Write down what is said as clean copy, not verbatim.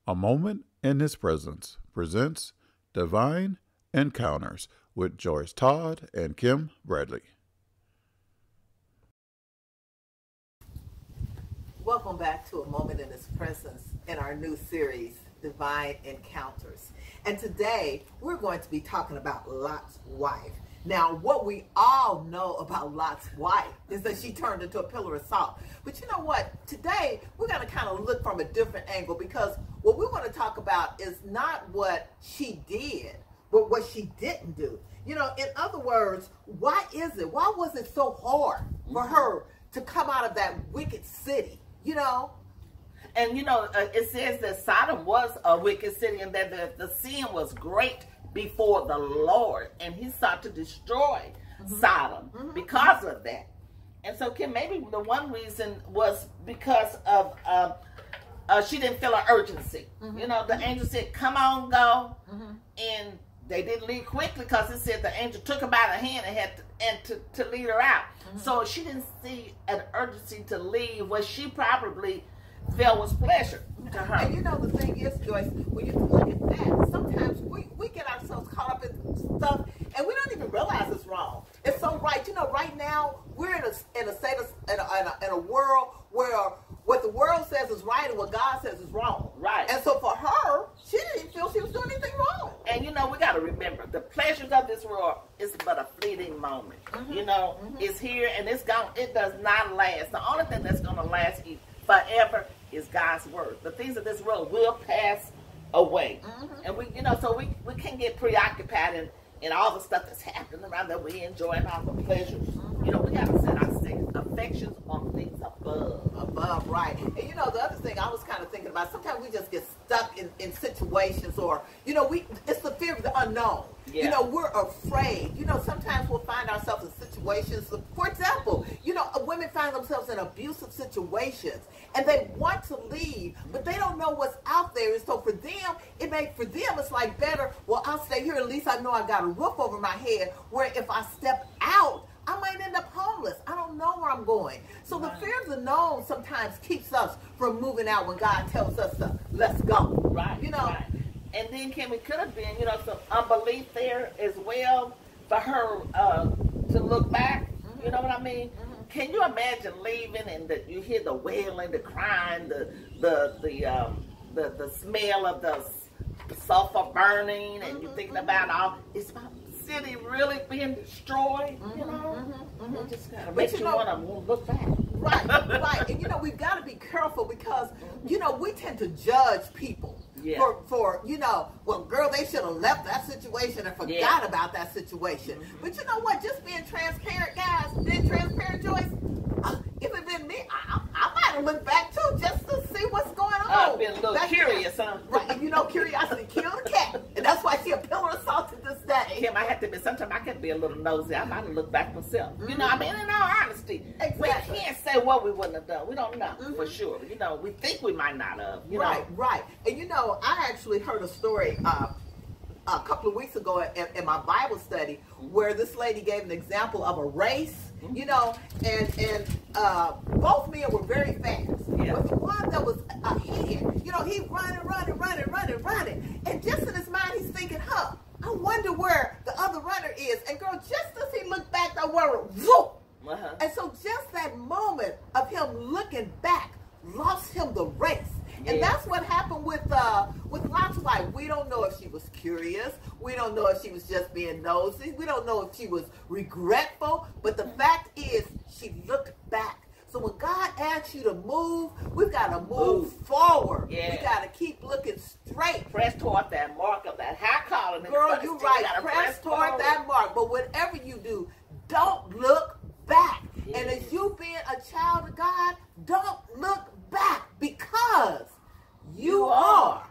A Moment in His Presence presents Divine Encounters with Joyce, Todd, and Kim Bradley. Welcome back to A Moment in His Presence in our new series, Divine Encounters. And today, we're going to be talking about Lot's wife. Now, what we all know about Lot's wife is that she turned into a pillar of salt. But you know what? Today, we're going to kind of look from a different angle, because what we want to talk about is not what she did, but what she didn't do. You know, in other words, why was it so hard for her to come out of that wicked city, you know? And, you know, it says that Sodom was a wicked city and that the sin was great before the Lord. And he sought to destroy Sodom because of that. And so, Kim, maybe the one reason was because of she didn't feel an urgency. You know, the angel said, come on, go. And they didn't leave quickly because it said the angel took her by the hand and to lead her out. So she didn't see an urgency to leave. What she probably felt was pleasure to her. And you know, the thing is, Joyce, when you look at that, sometimes we get ourselves caught up in stuff and we don't even realize it's wrong. It's so right. You know, right now we're in a state of, in a world where what the world says is right and what God says is wrong. Right. And so for her, she didn't feel she was doing anything wrong. And you know, we got to remember, the pleasures of this world is but a fleeting moment. You know, it's here and it's gone. It does not last. The only thing that's going to last forever is God's word. The things of this world will pass away. And we, you know, so we can't get preoccupied in all the stuff that's happening around that we enjoy and all the pleasures. You know, we got to set our affections on things above. Above, right. And you know, the other thing I was kind of thinking about, sometimes we just get stuck in situations, or, you know, it's the fear of the unknown. You know, we're afraid. You know, sometimes we'll find ourselves in situations, for example, you know, women find themselves in abusive situations and they want to leave, but they don't know what's out there. And so for them, it's like better, well, I'll stay here. At least I know I got a roof over my head, where if I step out, I might end up homeless. I don't know where I'm going. So the fear of the known sometimes keeps us from moving out when God tells us to, let's go. Right. You know? Right. And then, Kim, it could have been, you know, some unbelief there as well for her to look back. You know what I mean? Can you imagine leaving and you hear the wailing, the crying, the smell of the sulfur burning, and you're thinking about is my city really being destroyed? You know, it just kind of makes you want to look back. Right, right. And you know, we've got to be careful because, you know, we tend to judge people for, you know, well, girl, they should have left that situation and forgot about that situation. But you know what? Just being transparent, guys, being transparent, Joyce, if it been me, I might have looked back too, just to see what's going on. Been a little curious, huh? Right, and you know, curiosity killed a cat, and that's why she a pillar of salt to this day. Kim, I had to be, sometimes I can be a little nosy. I might have looked back myself. You know, I mean, in all honesty, we can't say what we wouldn't have done. We don't know for sure. You know, we think we might not have. You know? Right. And you know, I actually heard a story a couple of weeks ago in my Bible study where this lady gave an example of a race, you know, and both men were very fast. But the one that was ahead, you know, he running. And just in his mind, he's thinking, I wonder where the other runner is. And girl, just as he looked back, that world, whoop. And so just that moment of him looking back lost him the race. And that's what happened with Lot's wife. We don't know if she was curious. We don't know if she was just being nosy. We don't know if she was regretful. But the fact is, she looked back. So when God asks you to move, we've got to move forward. We got to keep looking straight. Press toward that mark of that high calling. Girl, you're right. Press toward that mark. But whatever you do, don't look back. And as you being a child of God, don't look back, because you are